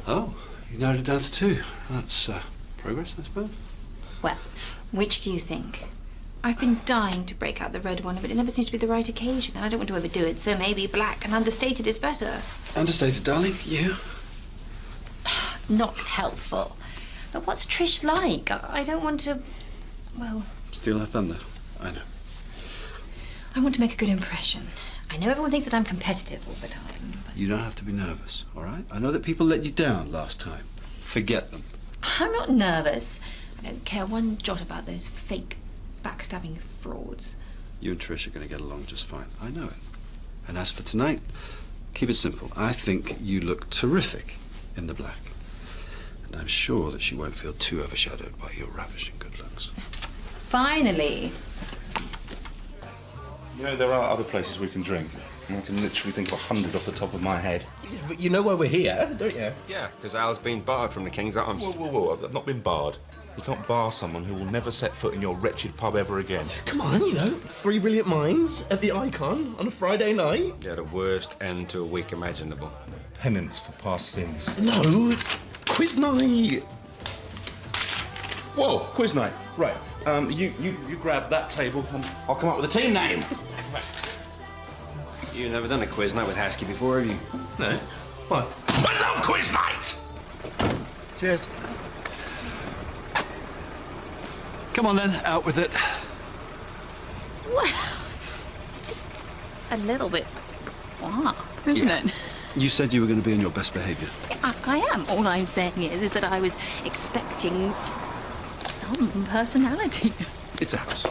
Oh, you narrowed it down to 2. That's progress, I suppose. Well, which do you think? I've been dying to break out the red one, but it never seems to be the right occasion, and I don't want to overdo it, so maybe black and understated is better. Understated, darling. You? Not helpful. But what's Trish like? I don't want to... well... Steal her thunder. I know. I want to make a good impression. I know everyone thinks that I'm competitive all the time, but... You don't have to be nervous, all right? I know that people let you down last time. Forget them. I'm not nervous. I don't care one jot about those fake, backstabbing frauds. You and Trish are going to get along just fine. I know it. And as for tonight, keep it simple. I think you look terrific in the black. And I'm sure that she won't feel too overshadowed by your ravishing good looks. Finally. You know, there are other places we can drink. I can literally think of 100 off the top of my head. Yeah, but you know why we're here, don't you? Yeah, because Al's been barred from the King's Arms. Whoa, I've not been barred. You can't bar someone who will never set foot in your wretched pub ever again. Come on, you know, 3 brilliant minds at the Icon on a Friday night. Yeah, the worst end to a week imaginable. Penance for past sins. No, it's quiz night. Whoa, quiz night. Right, you grab that table and I'll come up with a team name. You've never done a quiz night with Hasky before, have you? No. What? I love quiz night! Cheers. Come on then, out with it. Well, it's just a little bit wow, isn't it? You said you were going to be on your best behaviour. I am. All I'm saying is that I was expecting some personality. It's a house.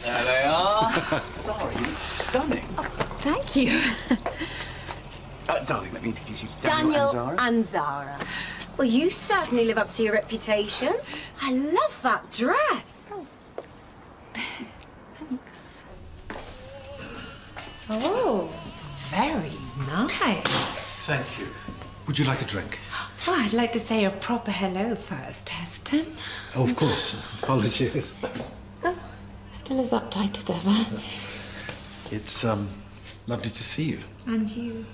There they are. Sorry, you look stunning. Oh, thank you. Darling, let me introduce you to Daniel Zara. and Zara. Well, you certainly live up to your reputation. I love that dress. Oh. Thanks. Oh, very nice. Thank you. Would you like a drink? Well, I'd like to say a proper hello first, Heston. Oh, of course. Apologies. Oh, still as uptight as ever. It's, lovely to see you. And you.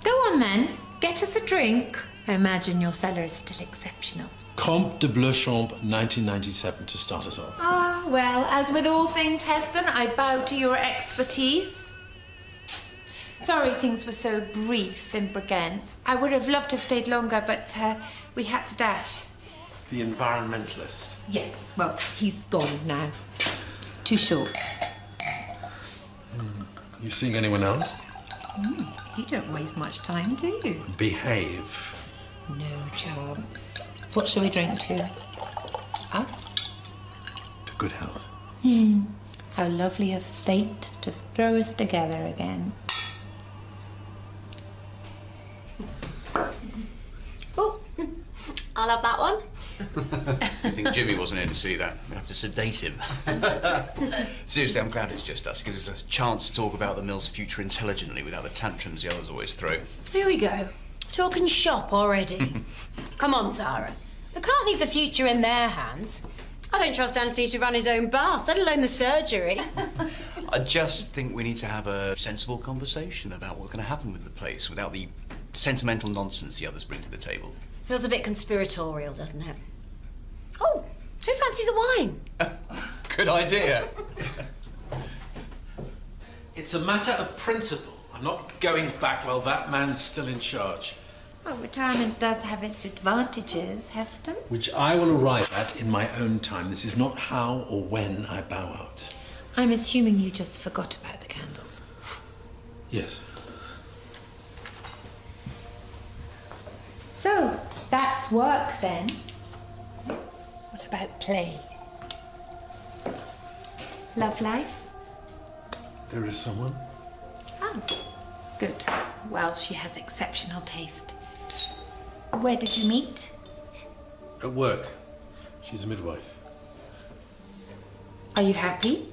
Go on then, get us a drink. I imagine your cellar is still exceptional. Comte de Bleuchamp, 1997, to start us off. Ah, well, as with all things, Heston, I bow to your expertise. Sorry things were so brief in Bragance. I would have loved to have stayed longer, but we had to dash. The environmentalist. Yes, well, he's gone now. Too short. You seeing anyone else? You don't waste much time, do you? Behave. No chance. What shall we drink to? Us? To good health. How lovely of fate to throw us together again. Oh, I'll have that one. I think Jimmy wasn't here to see that. We'll have to sedate him. Seriously, I'm glad it's just us. It gives us a chance to talk about the mill's future intelligently without the tantrums the others always throw. Here we go. Talking shop already. Come on, Zara. We can't leave the future in their hands. I don't trust Anthony to run his own bath, let alone the surgery. I just think we need to have a sensible conversation about what's going to happen with the place without the sentimental nonsense the others bring to the table. Feels a bit conspiratorial, doesn't it? Oh, who fancies a wine? Good idea. It's a matter of principle. I'm not going back while that man's still in charge. Well, retirement does have its advantages, Heston. Which I will arrive at in my own time. This is not how or when I bow out. I'm assuming you just forgot about the candles. Yes. So, that's work then. What about play? Love life? There is someone. Oh, good. Well, she has exceptional taste. Where did you meet? At work. She's a midwife. Are you happy?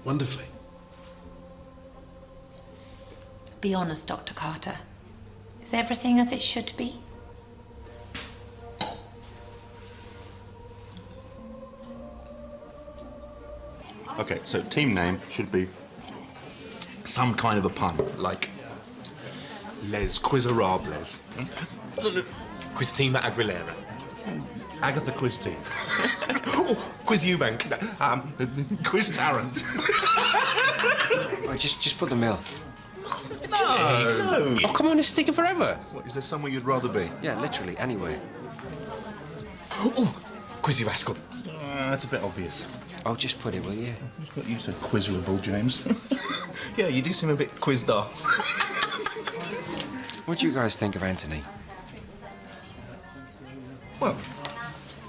Wonderfully. Be honest, Dr. Carter. Is everything as it should be? Okay, so team name should be some kind of a pun, like Les Quizerables. Christina Aguilera. Agatha Christie. Oh, Quiz Eubank. Quiz Tarrant. Right, just put the mill. No. Oh, come on, it's sticking forever. What, is there somewhere you'd rather be? Yeah, literally, anywhere. Oh, Quizzy Rascal. That's a bit obvious. Oh, just put it, will you? Who's got you so quizerable, James? Yeah, you do seem a bit quizzed off. What do you guys think of Anthony? Well,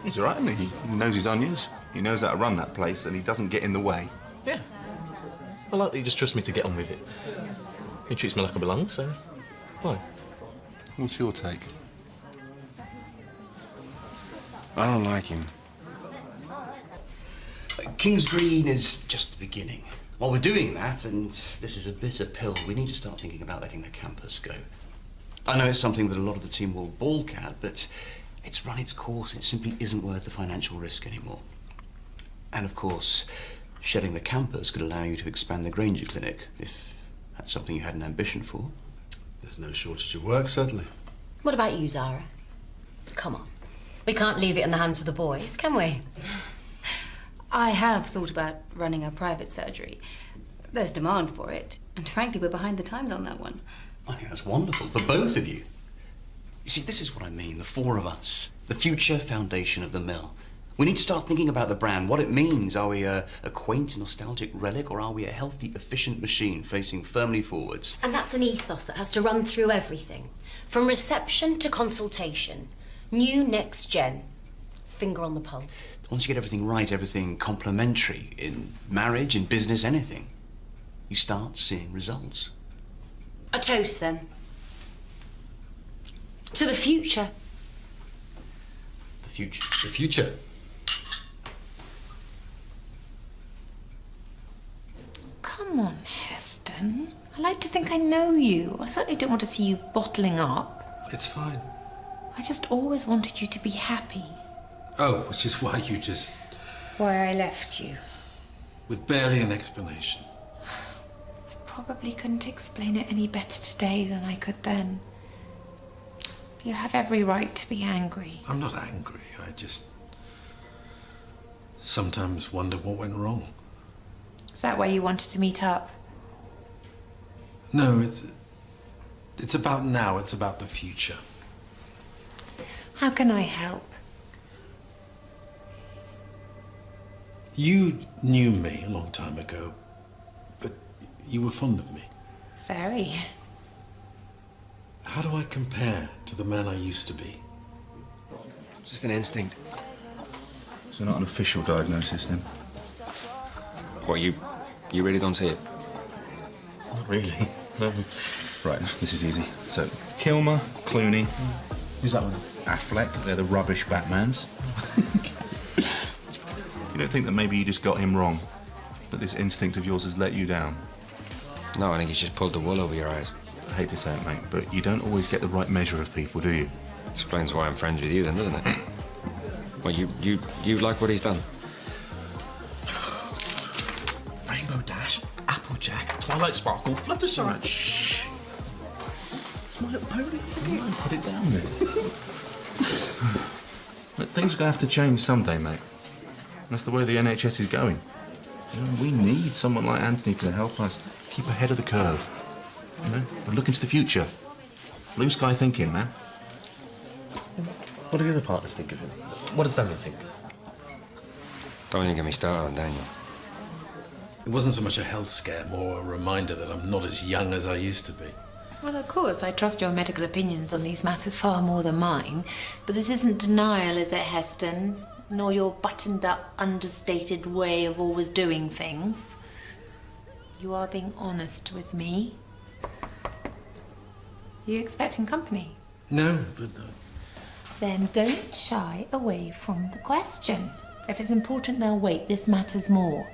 he's all right, isn't he? He knows his onions. He knows how to run that place, and he doesn't get in the way. Yeah. I like that you just trust me to get on with it. He treats me like I belong, so why? What's your take? I don't like him. King's Green is just the beginning. While we're doing that, and this is a bitter pill, we need to start thinking about letting the campus go. I know it's something that a lot of the team will balk at, but it's run its course. It simply isn't worth the financial risk anymore. And of course, shedding the campus could allow you to expand the Granger Clinic, if that's something you had an ambition for. There's no shortage of work, certainly. What about you, Zara? Come on. We can't leave it in the hands of the boys, can we? I have thought about running a private surgery. There's demand for it, and frankly, we're behind the times on that one. I think that's wonderful for both of you. You see, this is what I mean, the four of us, the future foundation of the mill. We need to start thinking about the brand, what it means. Are we a quaint, nostalgic relic, or are we a healthy, efficient machine facing firmly forwards? And that's an ethos that has to run through everything. From reception to consultation. New next gen. Finger on the pulse. Once you get everything right, everything complementary, in marriage, in business, anything, you start seeing results. A toast, then. To the future. The future. The future. Come on, Heston. I like to think I know you. I certainly don't want to see you bottling up. It's fine. I just always wanted you to be happy. Oh, which is why you just... Why I left you. with barely an explanation. I probably couldn't explain it any better today than I could then. You have every right to be angry. I'm not angry. I just sometimes wonder what went wrong. Is that why you wanted to meet up? No, it's about now. It's about the future. How can I help? You knew me a long time ago, but you were fond of me. Very. How do I compare to the man I used to be? It's just an instinct. So not an official diagnosis, then? What, you really don't see it? Not really. No. Right, this is easy. So, Kilmer, Clooney, Who's that one? Affleck, they're the rubbish Batmans. You don't think that maybe you just got him wrong? That this instinct of yours has let you down? No, I think he's just pulled the wool over your eyes. I hate to say it, mate, but you don't always get the right measure of people, do you? Explains why I'm friends with you then, doesn't it? Well, you like what he's done? Rainbow Dash, Applejack, Twilight Sparkle, Fluttershy. Shh! It's My Little Pony, isn't it? Put it down there. Look, things are going to have to change someday, mate. That's the way the NHS is going. You know, we need someone like Anthony to help us keep ahead of the curve. You know, and look into the future. Blue sky thinking, man. What do the other partners think of him? What does Daniel think? Don't even get me started on Daniel. It wasn't so much a health scare, more a reminder that I'm not as young as I used to be. Well, of course, I trust your medical opinions on these matters far more than mine. But this isn't denial, is it, Heston? Nor your buttoned-up, understated way of always doing things. You are being honest with me. You expecting company? No, but... Then don't shy away from the question. If it's important, they'll wait. This matters more.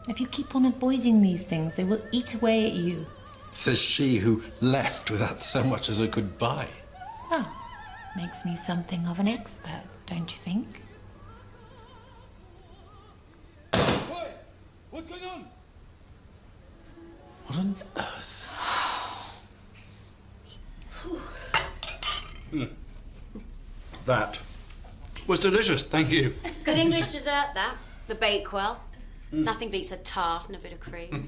If you keep on avoiding these things, they will eat away at you. Says she who left without so much as a goodbye. Well, makes me something of an expert, don't you think? What's going on? What on earth? That was delicious, thank you. Good English dessert, that. The Bakewell. Nothing beats a tart and a bit of cream.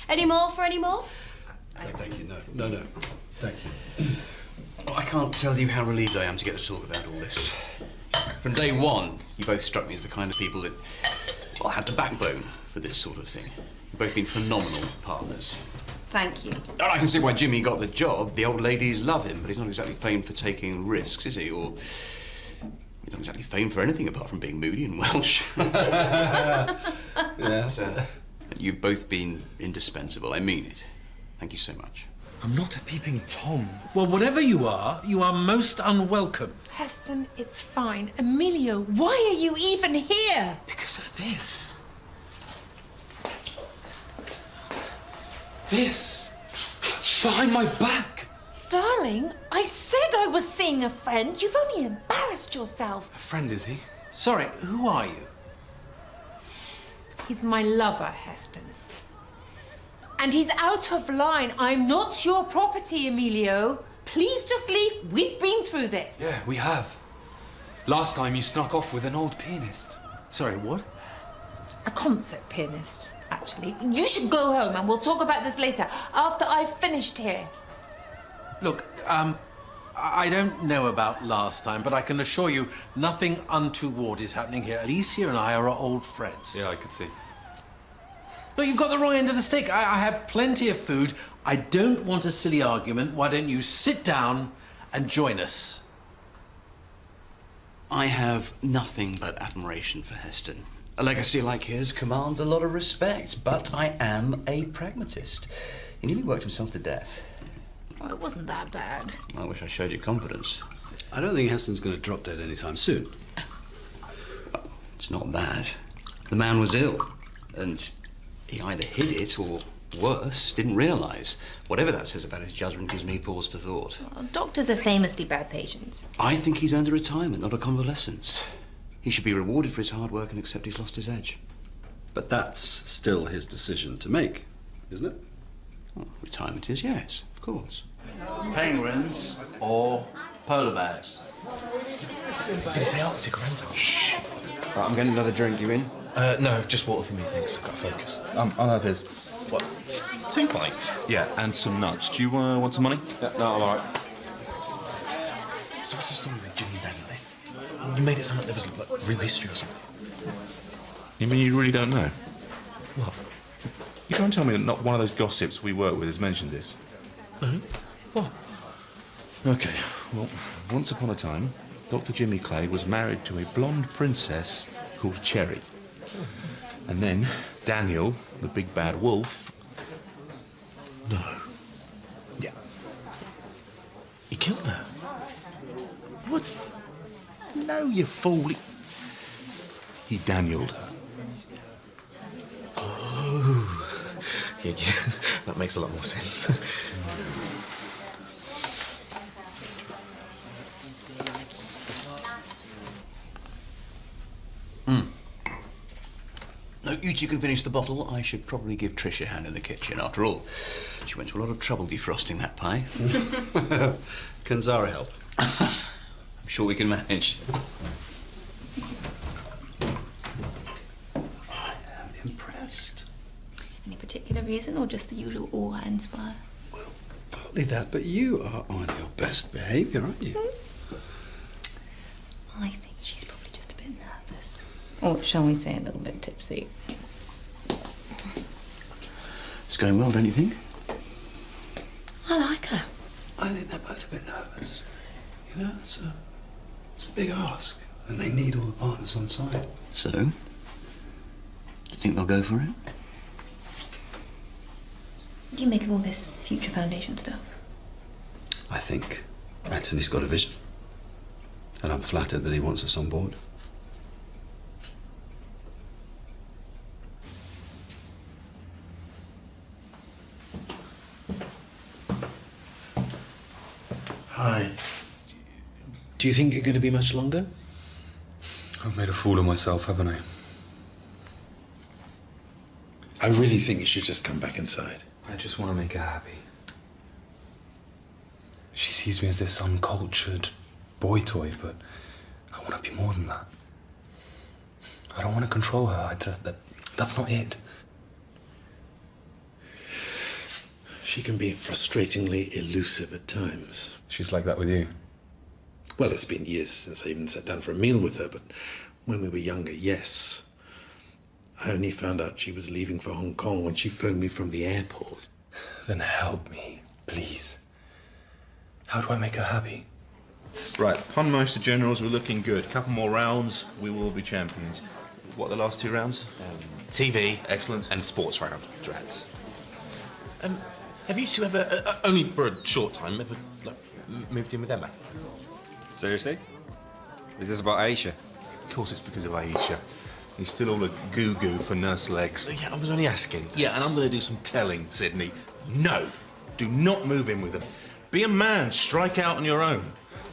Any more for any more? No, thank you. No. Thank you. Well, I can't tell you how relieved I am to get to talk about all this. From day one, you both struck me as the kind of people that, well, had the backbone for this sort of thing. You've both been phenomenal partners. Thank you. And I can see why Jimmy got the job. The old ladies love him, but he's not exactly famed for taking risks, is he? Or he's not exactly famed for anything apart from being moody and Welsh. Yeah. But, you've both been indispensable. I mean it. Thank you so much. I'm not a peeping Tom. Well, whatever you are most unwelcome. Heston, it's fine. Emilio, why are you even here? Because of this. This. Behind my back. Darling, I said I was seeing a friend. You've only embarrassed yourself. A friend, is he? Sorry, who are you? He's my lover, Heston. And he's out of line. I'm not your property, Emilio. Please just leave. We've been through this. Yeah, we have. Last time you snuck off with an old pianist. Sorry, what? A concert pianist, actually. You should go home and we'll talk about this later, after I've finished here. Look, I don't know about last time, but I can assure you nothing untoward is happening here. Alicia and I are old friends. Yeah, I could see. Look, you've got the wrong end of the stick. I have plenty of food. I don't want a silly argument. Why don't you sit down and join us? I have nothing but admiration for Heston. A legacy like his commands a lot of respect, but I am a pragmatist. He nearly worked himself to death. Well, it wasn't that bad. I wish I showed you confidence. I don't think Heston's going to drop dead anytime soon. It's not that. The man was ill, and he either hid it or, worse, didn't realise. Whatever that says about his judgment gives me pause for thought. Well, doctors are famously bad patients. I think he's earned a retirement, not a convalescence. He should be rewarded for his hard work and accept he's lost his edge. But that's still his decision to make, isn't it? Well, retirement is, yes, of course. Penguins or polar bears? Did he say Arctic or Antarctic? Shh. Right, I'm getting another drink. You in? No, just water for me, thanks. I've got to focus. I'll have his. What? 2 pints? Yeah, and some nuts. Do you want some money? Yeah, no, I'm all right. So what's the story with Jimmy and Daniel then? You made it sound like there was like real history or something. You mean you really don't know? What? You can't tell me that not one of those gossips we work with has mentioned this? No? What? Okay, well, once upon a time, Dr. Jimmy Clay was married to a blonde princess called Cherry. And then Daniel, the big bad wolf... No. Yeah. He killed her? What? No, you fool. He Danieled her. Oh. Yeah, that makes a lot more sense. No, you two can finish the bottle. I should probably give Trish a hand in the kitchen. After all, she went to a lot of trouble defrosting that pie. Can Zara help? I'm sure we can manage. I am impressed. Any particular reason or just the usual awe I inspire? Well, partly that, but you are on your best behaviour, aren't you? I think she's probably just a bit nervous. Or shall we say a little bit tipsy? It's going well, don't you think? I like her. I think they're both a bit nervous. You know, it's a big ask, and they need all the partners on side. So, do you think they'll go for it? What do you make of all this Future Foundation stuff? I think Anthony's got a vision, and I'm flattered that he wants us on board. Hi. Do you think you're going to be much longer? I've made a fool of myself, haven't I? I really think you should just come back inside. I just want to make her happy. She sees me as this uncultured boy toy, but I want to be more than that. I don't want to control her. That's not it. She can be frustratingly elusive at times. She's like that with you? Well, it's been years since I even sat down for a meal with her, but when we were younger, yes. I only found out she was leaving for Hong Kong when she phoned me from the airport. Then help me, please. How do I make her happy? Right, Hunmeister Generals, we're looking good. Couple more rounds, we will be champions. What are the last 2 rounds? TV. Excellent. And sports round. Drats. Have you two ever, only for a short time, ever moved in with Emma? Seriously? Is this about Aisha? Of course it's because of Aisha. You're still all a goo-goo for nurse legs. Yeah, I was only asking. Yeah, and I'm going to do some telling, Sydney. No, do not move in with them. Be a man, strike out on your own.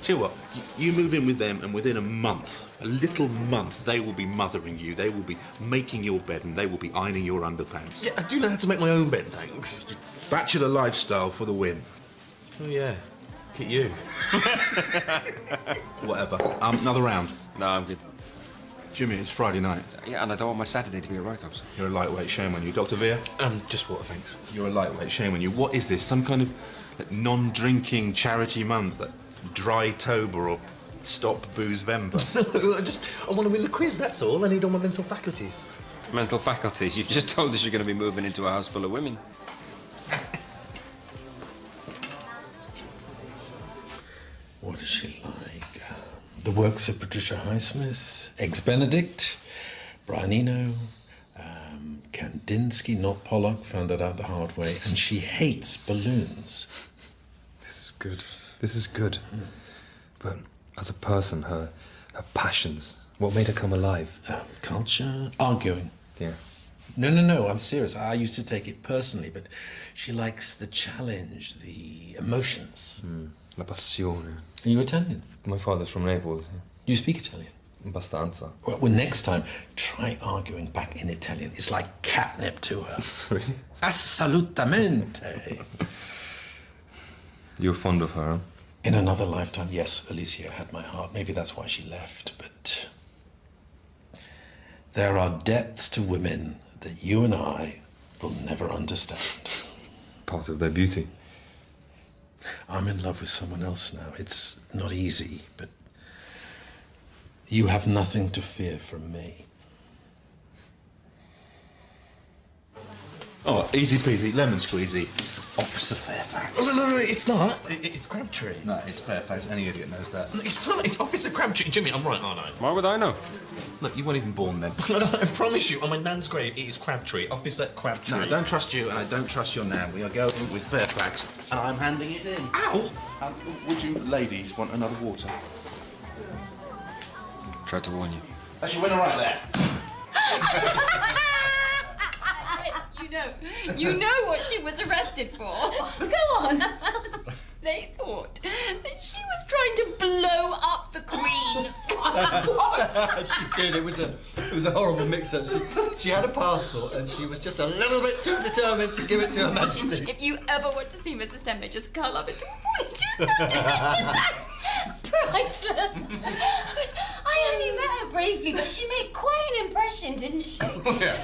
Tell you what, you move in with them and within a month, a little month, they will be mothering you, they will be making your bed and they will be ironing your underpants. Yeah, I do know how to make my own bed, thanks. Bachelor lifestyle for the win. Oh, yeah. Look at you. Whatever. Another round. No, I'm good. Jimmy, it's Friday night. Yeah, and I don't want my Saturday to be a write-off. So. You're a lightweight, shame on you. Dr. Veer? Just water, thanks. You're a lightweight, shame on you. What is this? Some kind of non-drinking charity month? Dry-tober or Stop Booze-Vember? I want to win the quiz, that's all. I need all my mental faculties. Mental faculties? You've just told us you're going to be moving into a house full of women. What is she like? The works of Patricia Highsmith, Eggs Benedict, Brian Eno, Kandinsky, not Pollock, found that out the hard way, and she hates balloons. This is good. This is good. But as a person, her passions, what made her come alive? Culture, arguing. Yeah. No, I'm serious. I used to take it personally, but she likes the challenge, the emotions. La passione. Are you Italian? My father's from Naples. Yeah. Do you speak Italian? Abbastanza. Well, next time, try arguing back in Italian. It's like catnip to her. Really? Assolutamente. You were fond of her, huh? In another lifetime, yes, Alicia had my heart. Maybe that's why she left, but there are depths to women that you and I will never understand. Part of their beauty. I'm in love with someone else now. It's not easy, but you have nothing to fear from me. Oh, easy peasy, lemon squeezy. Officer Fairfax. Oh, no, it's not. It's Crabtree. No, it's Fairfax. Any idiot knows that. It's not. It's Officer Crabtree. Jimmy, I'm right, aren't I? Why would I know? Look, you weren't even born then. I promise you, on my nan's grave, it is Crabtree. Officer Crabtree. No, I don't trust you, and I don't trust your nan. We are going with Fairfax, and I'm handing it in. Ow! Would you ladies want another water? Tried to warn you. That's your winner right there. You know what she was arrested for. Go on. They thought that she was trying to blow up the Queen. She did. It was a horrible mix-up. She had a parcel and she was just a little bit too determined to give it to Her Majesty. If you ever want to see Mrs. Temple, just curl up into a ball. You just have to mention that. Priceless. I only met her briefly, but she made quite an impression, didn't she? Yeah.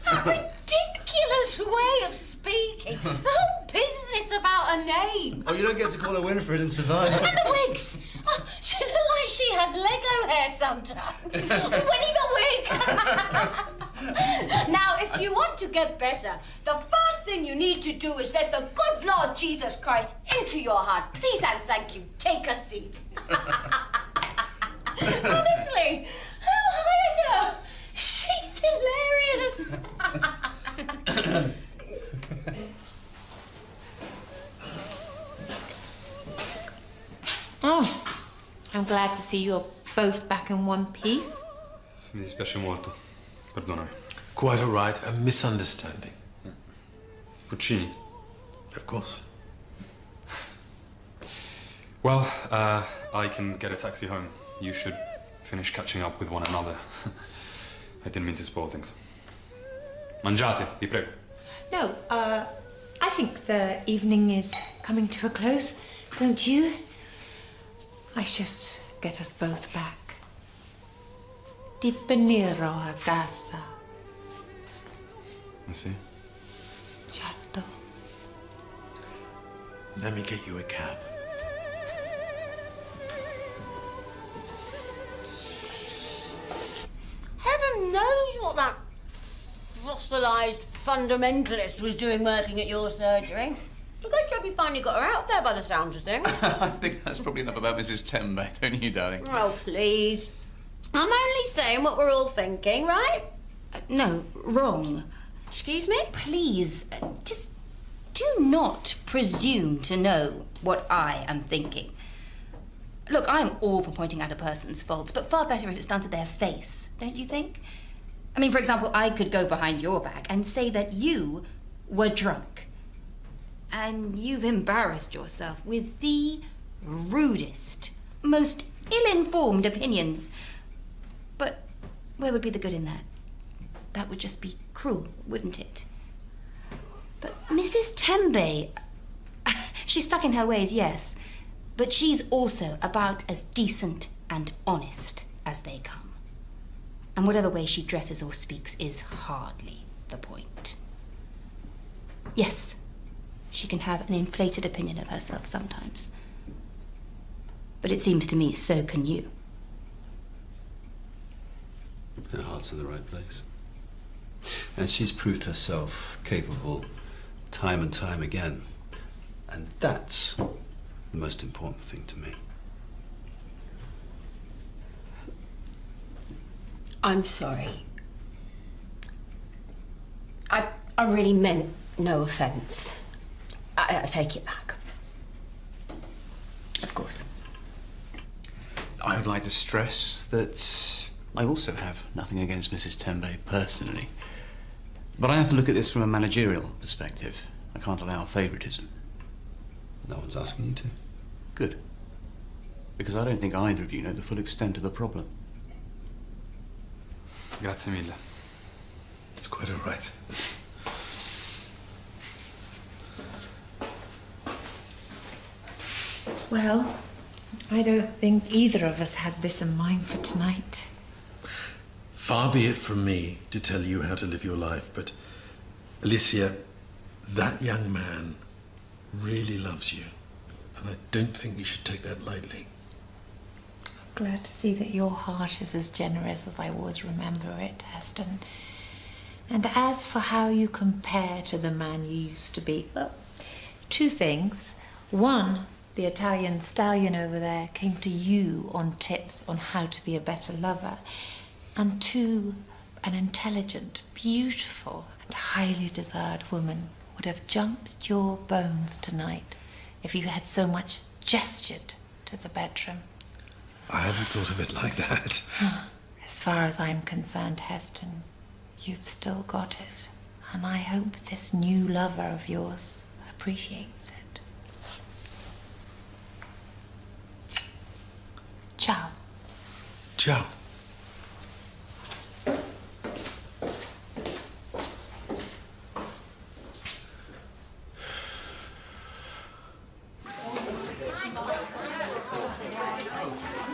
That ridiculous way of speaking. The whole business about her name. Oh, you don't get to call her Winifred and survive. And the wigs. Oh, she looked like she had Lego hair sometimes. Winnie the wig. Now, if you want to get better, the first thing you need to do is let the good Lord Jesus Christ into your heart. Please and thank you. Take a seat. Honestly, who hired her? She's hilarious. Oh, I'm glad to see you're both back in one piece. Mi dispiace molto. Perdonami. Quite all right. A misunderstanding. Puccini. Of course. Well, I can get a taxi home. You should finish catching up with one another. I didn't mean to spoil things. Mangiate, vi prego. No, I think the evening is coming to a close. Don't you? I should get us both back. Ti venirò a casa. I see. Certo. Let me get you a cab. Heaven knows what that fossilised fundamentalist was doing working at your surgery. A good job you finally got her out there by the sounds of things. I think that's probably enough about Mrs. Tembe, don't you, darling? Oh, please. I'm only saying what we're all thinking, right? No, wrong. Excuse me? Please, just do not presume to know what I am thinking. Look, I'm all for pointing out a person's faults, but far better if it's done to their face, don't you think? I mean, for example, I could go behind your back and say that you were drunk. And you've embarrassed yourself with the rudest, most ill-informed opinions. But where would be the good in that? That would just be cruel, wouldn't it? But Mrs. Tembe, she's stuck in her ways, yes, but she's also about as decent and honest as they come. And whatever way she dresses or speaks is hardly the point. Yes, she can have an inflated opinion of herself sometimes. But it seems to me so can you. Her heart's in the right place. And she's proved herself capable time and time again. And that's the most important thing to me. I'm sorry. I really meant no offence. I take it back. Of course. I would like to stress that I also have nothing against Mrs. Tembe personally. But I have to look at this from a managerial perspective. I can't allow favouritism. No one's asking you to. Good. Because I don't think either of you know the full extent of the problem. Grazie mille. It's quite all right. Well, I don't think either of us had this in mind for tonight. Far be it from me to tell you how to live your life, but Alicia, that young man really loves you, and I don't think you should take that lightly. Glad to see that your heart is as generous as I always remember it, Heston. And as for how you compare to the man you used to be, well, two things. One, the Italian stallion over there came to you on tips on how to be a better lover. And two, an intelligent, beautiful, and highly desired woman would have jumped your bones tonight if you had so much gestured to the bedroom. I hadn't thought of it like that. As far as I'm concerned, Heston, you've still got it. And I hope this new lover of yours appreciates it. Ciao. Ciao.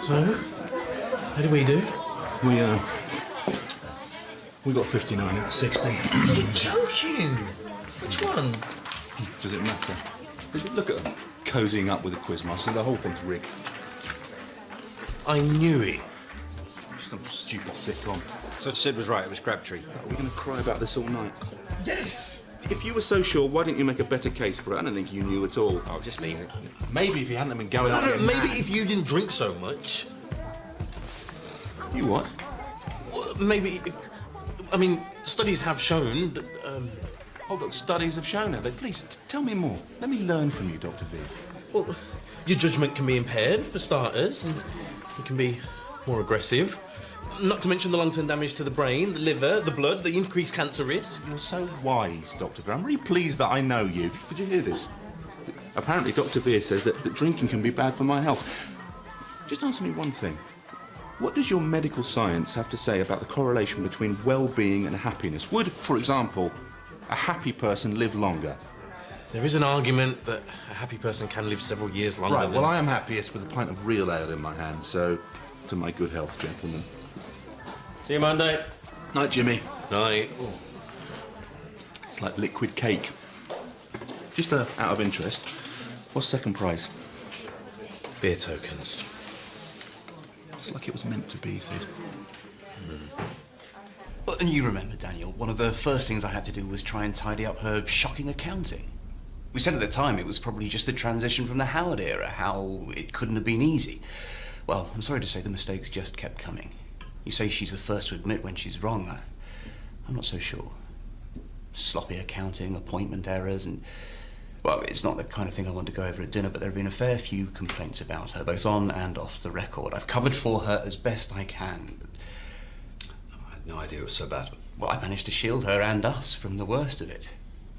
So, how do we do? We got 59 out of 60. You're joking! Which one? Does it matter? Look at them, cozying up with the quizmaster. The whole thing's rigged. I knew it. Some stupid sitcom. So Sid was right, it was Crabtree. Are we going to cry about this all night? Yes! If you were so sure, why didn't you make a better case for it? I don't think you knew at all. Oh, just leave it. Maybe if you hadn't been going on. Maybe if you didn't drink so much. You what? Well, maybe. I mean, studies have shown that. Hold on, studies have shown how. Please, tell me more. Let me learn from you, Dr. V. Well, your judgment can be impaired, for starters, and you can be more aggressive. Not to mention the long-term damage to the brain, the liver, the blood, the increased cancer risk. You're so wise, Dr. V. I'm really pleased that I know you. Did you hear this? Apparently, Dr. Beer says that drinking can be bad for my health. Just answer me one thing. What does your medical science have to say about the correlation between well-being and happiness? Would, for example, a happy person live longer? There is an argument that a happy person can live several years longer. Right, well, I am happiest with a pint of real ale in my hand, so to my good health, gentlemen. See you Monday. Night, Jimmy. Night. It's like liquid cake. Just out of interest, what's second prize? Beer tokens. It's like it was meant to be, Sid. Well, and you remember, Daniel, one of the first things I had to do was try and tidy up her shocking accounting. We said at the time it was probably just the transition from the Howard era, how it couldn't have been easy. Well, I'm sorry to say the mistakes just kept coming. You say she's the first to admit when she's wrong. I'm not so sure. Sloppy accounting, appointment errors, and... Well, it's not the kind of thing I want to go over at dinner, but there have been a fair few complaints about her, both on and off the record. I've covered for her as best I can, but... I had no idea it was so bad. Well, I managed to shield her and us from the worst of it.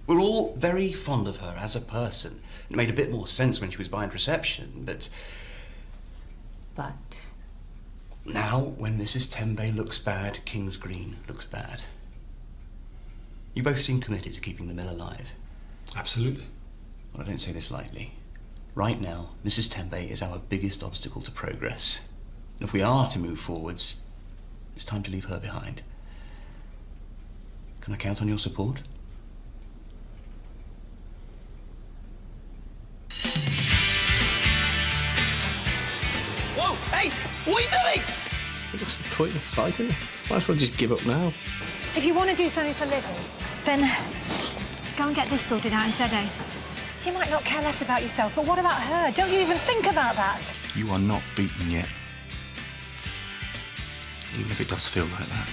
We're all very fond of her as a person. It made a bit more sense when she was behind reception, but... But? Now, when Mrs. Tembe looks bad, King's Green looks bad. You both seem committed to keeping the mill alive. Absolutely. Well, I don't say this lightly. Right now, Mrs. Tembe is our biggest obstacle to progress. If we are to move forwards, it's time to leave her behind. Can I count on your support? Whoa! Hey! What are you doing? What's the point of fighting? Might as well just give up now. If you want to do something for a living, then go and get this sorted out instead, eh? You might not care less about yourself, but what about her? Don't you even think about that? You are not beaten yet. Even if it does feel like that.